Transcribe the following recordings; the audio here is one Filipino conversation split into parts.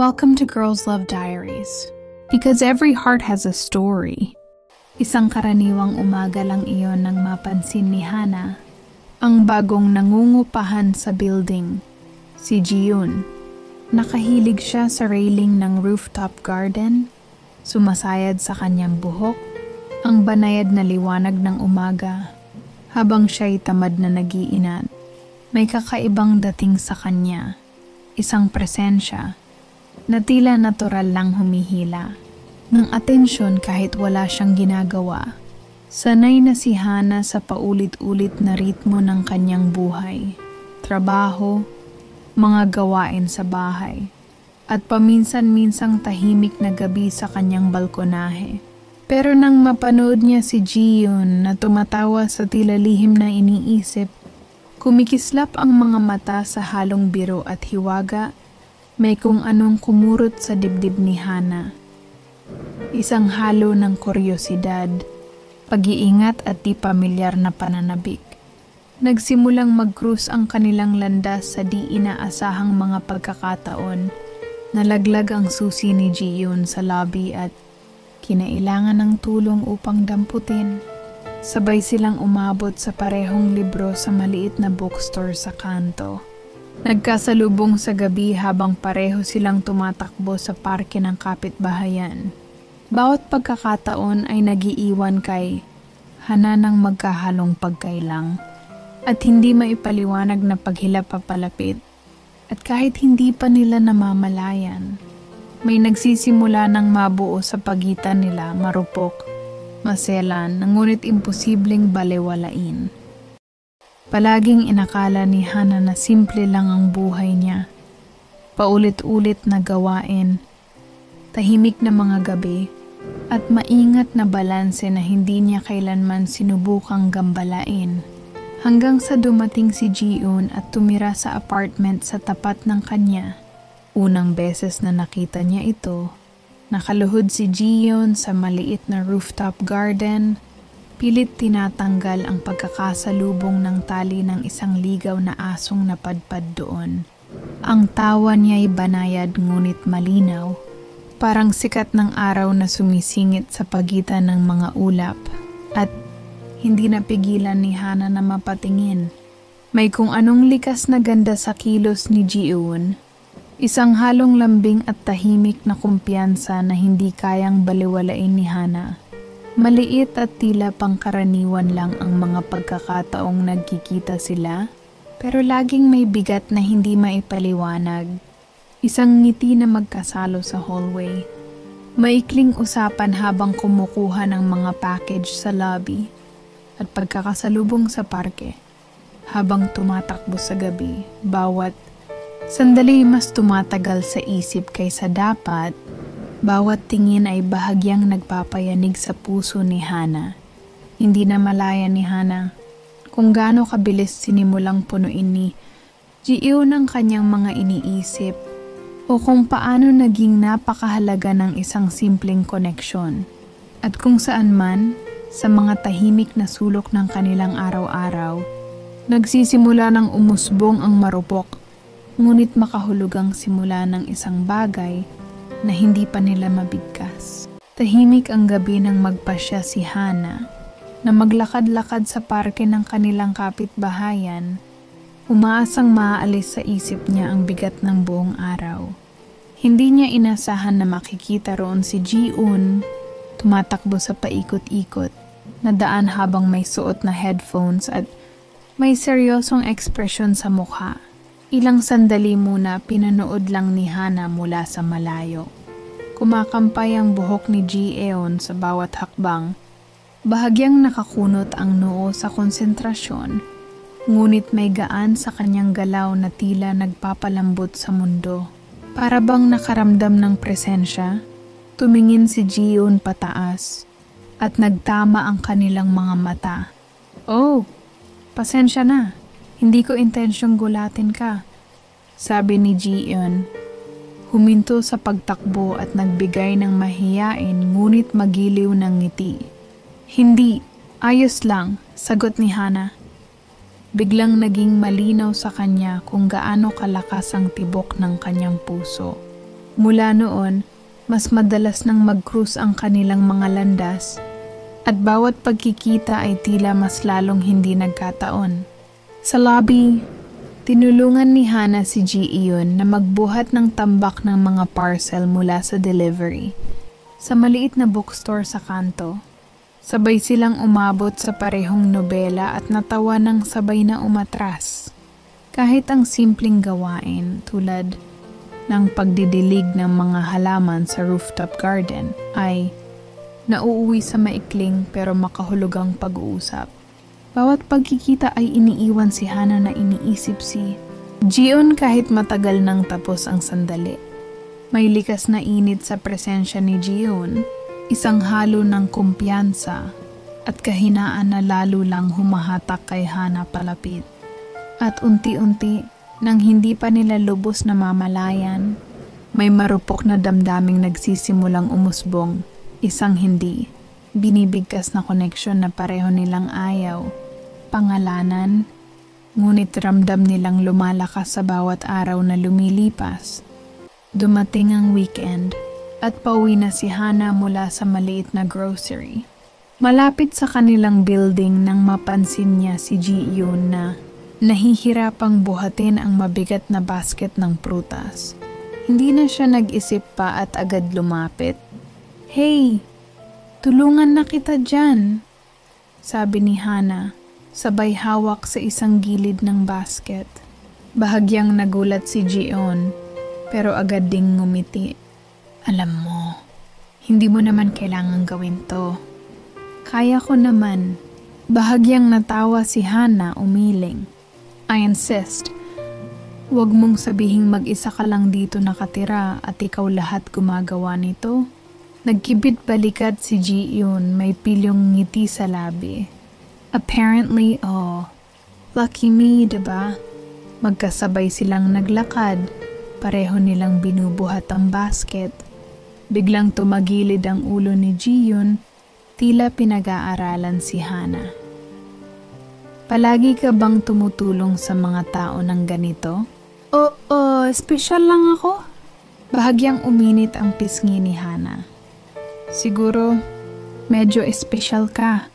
Welcome to Girls Love Diaries. Because every heart has a story. Isang karaniwang umaga lang iyon nang mapansin ni Hana ang bagong nangungupahan sa building, si Jiyun. Nakahilig siya sa railing ng rooftop garden, sumasayad sa kanyang buhok, ang banayad na liwanag ng umaga, habang siya'y tamad na nag-iinat. May kakaibang dating sa kanya, isang presensya, na tila natural lang humihila, ng atensyon kahit wala siyang ginagawa. Sanay na si Hana sa paulit-ulit na ritmo ng kanyang buhay, trabaho, mga gawain sa bahay, at paminsan-minsang tahimik na gabi sa kanyang balkonahe. Pero nang mapanood niya si Jiyun na tumatawa sa tila lihim na iniisip, kumikislap ang mga mata sa halong biro at hiwaga. May kung anong kumurot sa dibdib ni Hana. Isang halo ng kuryosidad, pag-iingat at di pamilyar na pananabik. Nagsimulang mag-cruise ang kanilang landas sa di inaasahang mga pagkakataon. Nalaglag ang susi ni Jiyun sa lobby at kinailangan ng tulong upang damputin. Sabay silang umabot sa parehong libro sa maliit na bookstore sa kanto. Nagkasalubong sa gabi habang pareho silang tumatakbo sa parke ng kapitbahayan. Bawat pagkakataon ay nagiiwan kay Hana ng magkahalong pagkailang at hindi maipaliwanag na paghilap papalapit. At kahit hindi pa nila namamalayan, may nagsisimula ng mabuo sa pagitan nila, marupok, maselan, ngunit imposibleng balewalain. Palaging inakala ni Hana na simple lang ang buhay niya. Paulit-ulit na gawain, tahimik na mga gabi, at maingat na balanse na hindi niya kailanman sinubukang gambalain. Hanggang sa dumating si Jiyun at tumira sa apartment sa tapat ng kanya. Unang beses na nakita niya ito, nakaluhod si Jiyun sa maliit na rooftop garden. Pilit tinatanggal ang pagkakasalubong ng tali ng isang ligaw na asong napadpad doon. Ang tawa niya'y banayad ngunit malinaw, parang sikat ng araw na sumisingit sa pagitan ng mga ulap, at hindi napigilan ni Hana na mapatingin. May kung anong likas na ganda sa kilos ni Jiyun, isang halong lambing at tahimik na kumpiyansa na hindi kayang baliwalain ni Hana. Maliit at tila pangkaraniwan lang ang mga pagkakataong nagkikita sila, pero laging may bigat na hindi maipaliwanag. Isang ngiti na magkasalo sa hallway. Maikling usapan habang kumukuha ng mga package sa lobby, at pagkakasalubong sa parke. Habang tumatakbo sa gabi, bawat sandali mas tumatagal sa isip kaysa dapat. Bawat tingin ay bahagyang nagpapayanig sa puso ni Hana. Hindi na malaya ni Hana kung gaano kabilis sinimulang punuin ni Jiyun ang kanyang mga iniisip o kung paano naging napakahalaga ng isang simpleng koneksyon. At kung saan man, sa mga tahimik na sulok ng kanilang araw-araw, nagsisimula ng umusbong ang marupok, ngunit makahulugang simula ng isang bagay na hindi pa nila mabigkas. Tahimik ang gabi nang magpasya si Hana na maglakad-lakad sa parke ng kanilang kapitbahayan. Umaasang maaalis sa isip niya ang bigat ng buong araw. Hindi niya inasahan na makikita roon si Jiyun tumatakbo sa paikot-ikot na daan habang may suot na headphones at may seryosong ekspresyon sa mukha. Ilang sandali muna pinanood lang ni Hana mula sa malayo. Kumakampay ang buhok ni Jiyun sa bawat hakbang. Bahagyang nakakunot ang noo sa konsentrasyon, ngunit may gaan sa kanyang galaw na tila nagpapalambot sa mundo. Para bang nakaramdam ng presensya, tumingin si Jiyun pataas at nagtama ang kanilang mga mata. "Oh, pasensya na. Hindi ko intensyong gulatin ka," sabi ni Jiyun. Huminto sa pagtakbo at nagbigay ng mahiyain ngunit magiliw ng ngiti. "Hindi, ayos lang," sagot ni Hana. Biglang naging malinaw sa kanya kung gaano kalakas ang tibok ng kanyang puso. Mula noon, mas madalas nang mag-cruise ang kanilang mga landas at bawat pagkikita ay tila mas lalong hindi nagkataon. Sa lobby, tinulungan ni Hana si Ji Eun na magbuhat ng tambak ng mga parcel mula sa delivery. Sa maliit na bookstore sa kanto, sabay silang umabot sa parehong nobela at natawa ng sabay na umatras. Kahit ang simpleng gawain tulad ng pagdidilig ng mga halaman sa rooftop garden ay nauuwi sa maikling pero makahulugang pag-uusap. Bawat pagkikita ay iniiwan si Hana na iniisip si Ji-eun kahit matagal nang tapos ang sandali. May likas na init sa presensya ni Ji-eun, isang halo ng kumpiyansa at kahinaan na lalo lang humahatak kay Hana palapit. At unti-unti, nang hindi pa nila lubos na mamalayan, may marupok na damdaming nagsisimulang umusbong, isang hindi binibigkas na koneksyon na pareho nilang ayaw, pangalanan, ngunit ramdam nilang lumalakas sa bawat araw na lumilipas. Dumating ang weekend at pauwi na si Hana mula sa maliit na grocery. Malapit sa kanilang building nang mapansin niya si Ji Eun na nahihirapang buhatin ang mabigat na basket ng prutas. Hindi na siya nag-isip pa at agad lumapit. "Hey, tulungan na kita dyan," sabi ni Hana, sabay hawak sa isang gilid ng basket. Bahagyang nagulat si Ji-eun, pero agad ding ngumiti. "Alam mo, hindi mo naman kailangang gawin to. Kaya ko naman." Bahagyang natawa si Hana, umiling. "I insist. Huwag mong sabihing mag-isa ka lang dito nakatira at ikaw lahat gumagawa nito." Nagkibit balikat si Ji-eun, may pilyong ngiti sa labi. Apparently, lucky me, diba? Magkasabay silang naglakad, pareho nilang binubuhat ang basket. Biglang tumagilid ang ulo ni Ji-eun, tila pinag-aaralan si Hana. "Palagi ka bang tumutulong sa mga tao ng ganito?" Oo, espesyal lang ako." Bahagyang uminit ang pisngi ni Hana. "Siguro, medyo espesyal ka.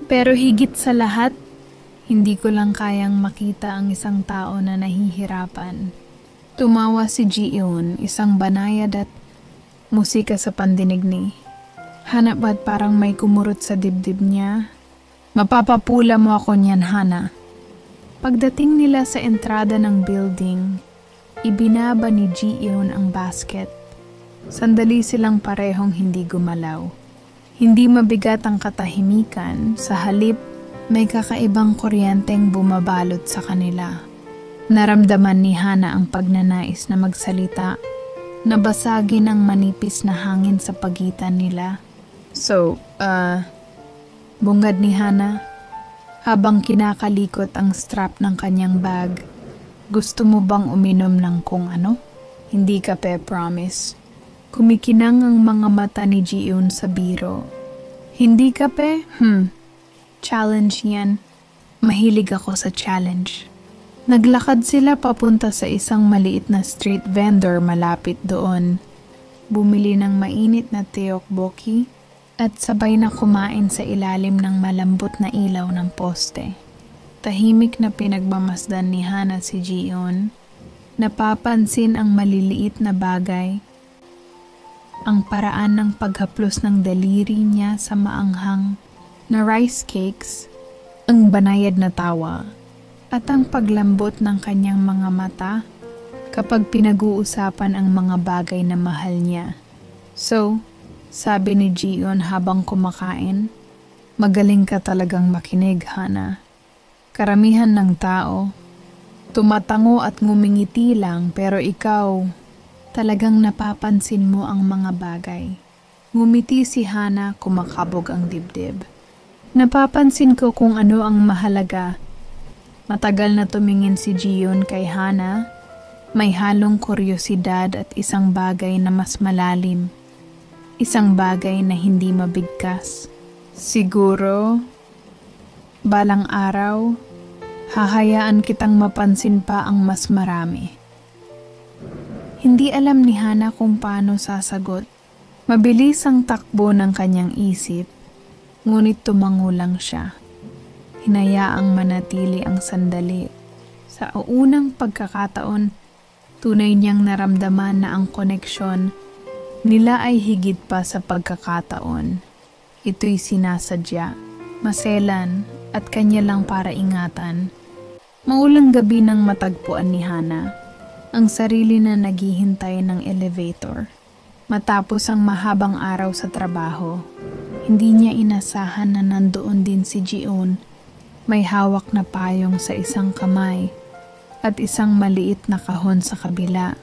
Pero higit sa lahat, hindi ko lang kayang makita ang isang tao na nahihirapan." Tumawa si Ji-eun, isang banayad at musika sa pandinig ni Hana at parang may kumurot sa dibdib niya. "Mapapapula mo ako niyan, Hana." Pagdating nila sa entrada ng building, ibinaba ni Ji-eun ang basket. Sandali silang parehong hindi gumalaw. Hindi mabigat ang katahimikan, sa halip may kakaibang kuryenteng bumabalot sa kanila. Naramdaman ni Hana ang pagnanais na magsalita, nabasagin ang manipis na hangin sa pagitan nila. Bungad ni Hana habang kinakalikot ang strap ng kanyang bag. "Gusto mo bang uminom ng kung ano? Hindi kape, promise." Kumikinang ang mga mata ni Ji-eun sa biro. "Hindi kape? Challenge yan. Mahilig ako sa challenge." Naglakad sila papunta sa isang maliit na street vendor malapit doon. Bumili ng mainit na tteokbokki at sabay na kumain sa ilalim ng malambot na ilaw ng poste. Tahimik na pinagmamasdan ni Hana si Ji-eun. Napapansin ang maliliit na bagay, ang paraan ng paghaplos ng daliri niya sa maanghang na rice cakes, ang banayad na tawa, at ang paglambot ng kanyang mga mata kapag pinag-uusapan ang mga bagay na mahal niya. Sabi ni Ji-eun habang kumakain, "Magaling ka talagang makinig, Hana. Karamihan ng tao, tumatango at ngumingiti lang, pero ikaw, talagang napapansin mo ang mga bagay." Ngumiti si Hana, kumakabog ang dibdib. "Napapansin ko kung ano ang mahalaga." Matagal na tumingin si Ji-eun kay Hana, may halong kuryosidad at isang bagay na mas malalim. Isang bagay na hindi mabigkas. "Siguro, balang araw, hahayaan kitang mapansin pa ang mas marami." Hindi alam ni Hana kung paano sasagot. Mabilis ang takbo ng kanyang isip, ngunit tumango lang siya. Hinayaang manatili ang sandali. Sa unang pagkakataon, tunay niyang naramdaman na ang koneksyon nila ay higit pa sa pagkakataon. Ito'y sinasadya, maselan at kanya lang para ingatan. Maulang gabi nang matagpuan ni Hana ang sarili na naghihintay ng elevator. Matapos ang mahabang araw sa trabaho, hindi niya inasahan na nandoon din si Ji-eun. May hawak na payong sa isang kamay at isang maliit na kahon sa kabila.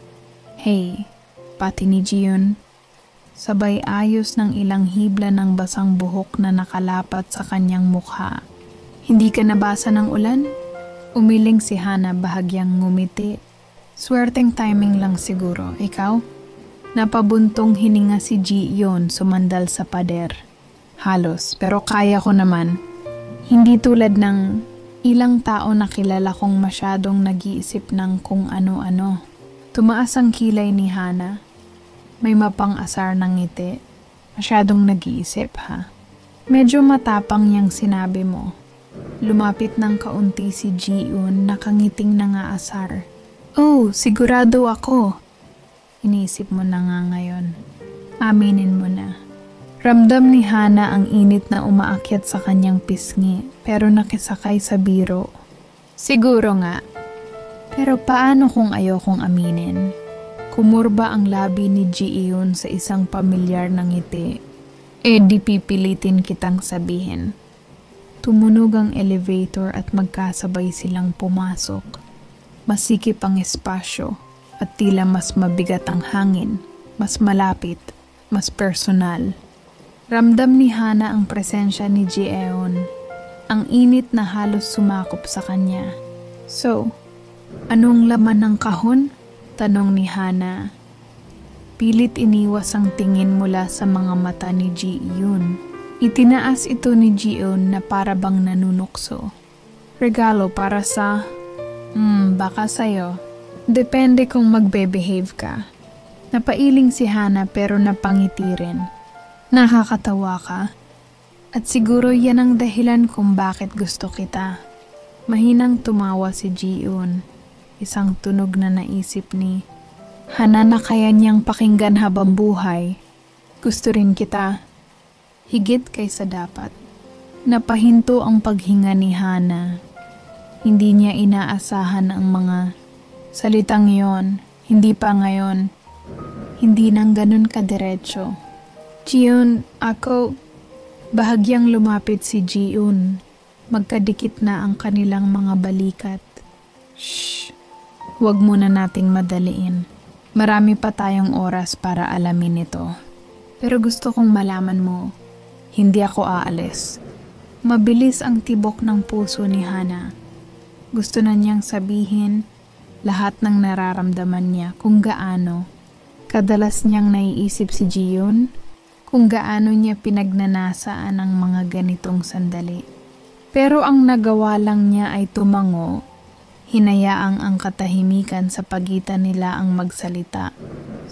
Hey, pati ni Ji-eun. Sabay ayos ng ilang hibla ng basang buhok na nakalapat sa kanyang mukha. Hindi ka nabasa ng ulan? Umiling si Hana bahagyang ngumiti. Swerteng timing lang siguro, ikaw? Napabuntong hininga si Ji-eun sumandal sa pader. Halos, pero kaya ko naman. Hindi tulad ng ilang tao na kilala kong masyadong nag-iisip ng kung ano-ano. Tumaas ang kilay ni Hana. May mapang-asar ng ngiti. Masyadong nag-iisip, ha? Medyo matapang niyang sinabi mo. Lumapit ng kaunti si Ji-eun nakangiting nangaasar. Oh, sigurado ako. Inisip mo na nga ngayon. Aminin mo na. Ramdam ni Hana ang init na umaakyat sa kanyang pisngi pero nakisakay sa biro. Siguro nga. Pero paano kung ayokong aminin? Kumurba ang labi ni Ji-eun sa isang pamilyar na ngiti. Di pipilitin kitang sabihin. Tumunog ang elevator at magkasabay silang pumasok. Masikip ang espasyo at tila mas mabigat ang hangin, mas malapit, mas personal. Ramdam ni Hana ang presensya ni Ji-eun, ang init na halos sumakop sa kanya. So, anong laman ng kahon? Tanong ni Hana. Pilit iniwas ang tingin mula sa mga mata ni Ji-eun. Itinaas ito ni Ji-eun na para bang nanunukso. Regalo para sa... baka sa'yo. Depende kung magbe-behave ka. Napailing si Hana pero napangiti rin. Nakakatawa ka. At siguro yan ang dahilan kung bakit gusto kita. Mahinang tumawa si Ji-eun. Isang tunog na naisip ni Hana na kaya niyang pakinggan habang buhay. Gusto rin kita. Higit kaysa dapat. Napahinto ang paghinga ni Hana. Hindi niya inaasahan ang mga salitang yon, hindi pa ngayon. Hindi nang ganun kadiretso. Ji-eun, ako... Bahagyang lumapit si Ji-eun. Magkadikit na ang kanilang mga balikat. Shh! Huwag muna nating madaliin. Marami pa tayong oras para alamin ito. Pero gusto kong malaman mo, hindi ako aalis. Mabilis ang tibok ng puso ni Hana. Gusto na niyang sabihin lahat ng nararamdaman niya kung gaano. Kadalas niyang naiisip si Ji-eun kung gaano niya pinagnanasaan ang mga ganitong sandali. Pero ang nagawa lang niya ay tumango, hinayaang ang katahimikan sa pagitan nila ang magsalita.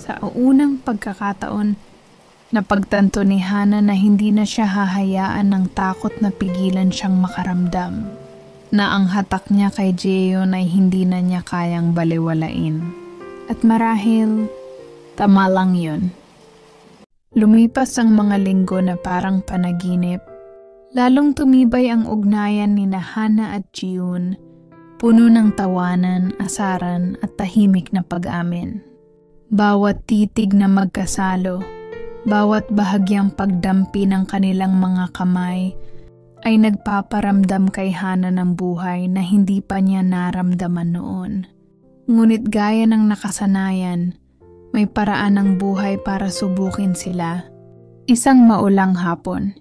Sa unang pagkakataon, napagtanto ni Hana na hindi na siya hahayaan ng takot na pigilan siyang makaramdam. Na ang hatak niya kay Ji-eun ay hindi na niya kayang baliwalain. At marahil, tama lang yun. Lumipas ang mga linggo na parang panaginip. Lalong tumibay ang ugnayan ni Hana at Ji-eun, puno ng tawanan, asaran at tahimik na pag-amin. Bawat titig na magkasalo, bawat bahagyang pagdampi ng kanilang mga kamay, ay nagpaparamdam kay Hana ng buhay na hindi pa niya naramdaman noon. Ngunit gaya ng nakasanayan, may paraan ng buhay para subukin sila. Isang maulang hapon,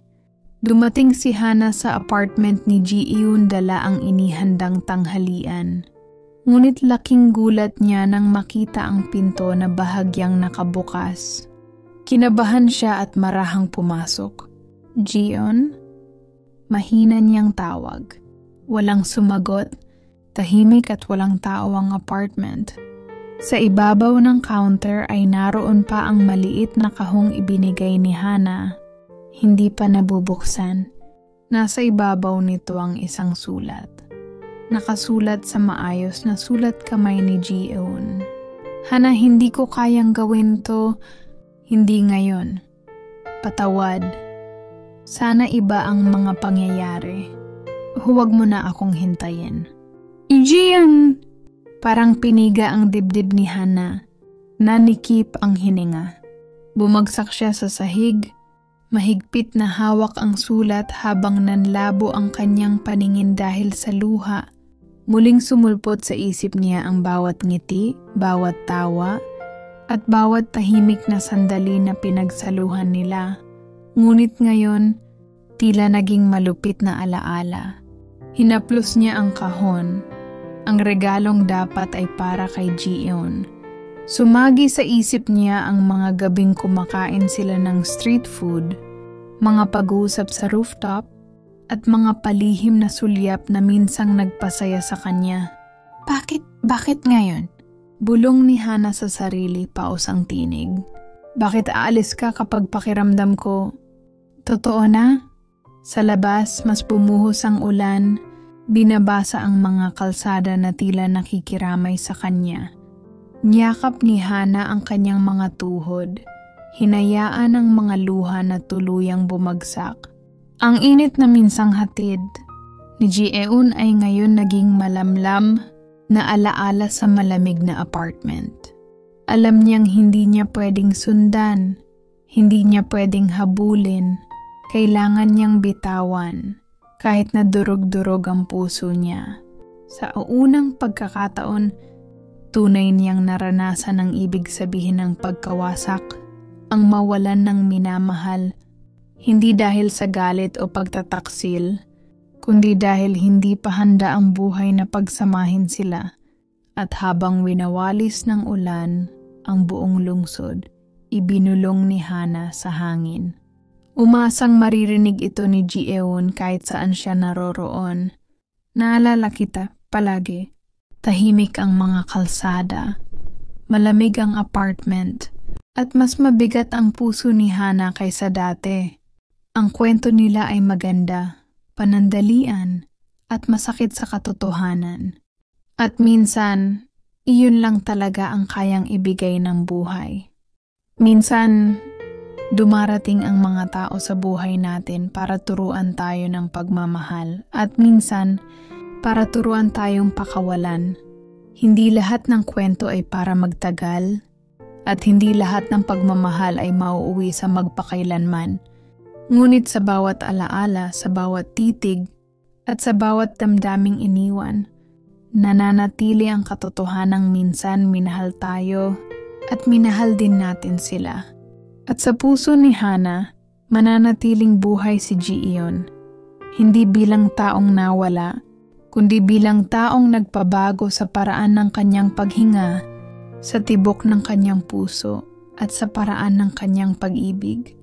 dumating si Hana sa apartment ni Ji-eun dala ang inihandang tanghalian. Ngunit laking gulat niya nang makita ang pinto na bahagyang nakabukas. Kinabahan siya at marahang pumasok. Ji-eun? Mahina niyang tawag. Walang sumagot, tahimik at walang tao ang apartment. Sa ibabaw ng counter ay naroon pa ang maliit na kahong ibinigay ni Hana, hindi pa nabubuksan. Nasa ibabaw nito ang isang sulat. Nakasulat sa maayos na sulat kamay ni Ji-eun. Hana, hindi ko kayang gawin to, hindi ngayon. Patawad. Sana iba ang mga pangyayari. Huwag mo na akong hintayin. Ji-eun! Parang piniga ang dibdib ni Hana. Nanikip ang hininga. Bumagsak siya sa sahig. Mahigpit na hawak ang sulat habang nanlabo ang kanyang paningin dahil sa luha. Muling sumulpot sa isip niya ang bawat ngiti, bawat tawa, at bawat tahimik na sandali na pinagsaluhan nila. Ngunit ngayon, tila naging malupit na alaala. Hinaplos niya ang kahon. Ang regalong dapat ay para kay Ji-eun. Sumagi sa isip niya ang mga gabing kumakain sila ng street food, mga pag-uusap sa rooftop, at mga palihim na sulyap na minsang nagpasaya sa kanya. Bakit ngayon? Bulong ni Hana sa sarili pausang tinig. Bakit aalis ka kapag pakiramdam ko? Totoo na? Sa labas, mas bumuhos ang ulan. Binabasa ang mga kalsada na tila nakikiramay sa kanya. Niyakap ni Hana ang kanyang mga tuhod. Hinayaan ang mga luha na tuluyang bumagsak. Ang init na minsang hatid ni Ji-eun ay ngayon naging malamlam na alaala sa malamig na apartment. Alam niyang hindi niya pwedeng sundan, hindi niya pwedeng habulin, kailangan niyang bitawan. Kahit na durog-durog ang puso niya. Sa unang pagkakataon, tunay niyang naranasan ang ibig sabihin ng pagkawasak, ang mawalan ng minamahal, hindi dahil sa galit o pagtataksil, kundi dahil hindi pa handa ang buhay na pagsamahin sila. At habang winawalis ng ulan ang buong lungsod, ibinulong ni Hana sa hangin. Umasang maririnig ito ni Ji-eun kahit saan siya naroroon. Naalala kita palagi. Tahimik ang mga kalsada, malamig ang apartment, at mas mabigat ang puso ni Hana kaysa dati. Ang kwento nila ay maganda, panandalian, at masakit sa katotohanan. At minsan, iyon lang talaga ang kayang ibigay ng buhay. Minsan, dumarating ang mga tao sa buhay natin para turuan tayo ng pagmamahal at minsan para turuan tayong pakawalan. Hindi lahat ng kwento ay para magtagal at hindi lahat ng pagmamahal ay mauuwi sa magpakailanman. Ngunit sa bawat alaala, sa bawat titig at sa bawat damdaming iniwan, nananatili ang katotohanang minsan minahal tayo at minahal din natin sila. At sa puso ni Hana, mananatiling buhay si Ji-eun, hindi bilang taong nawala, kundi bilang taong nagpabago sa paraan ng kanyang paghinga, sa tibok ng kanyang puso, at sa paraan ng kanyang pag-ibig.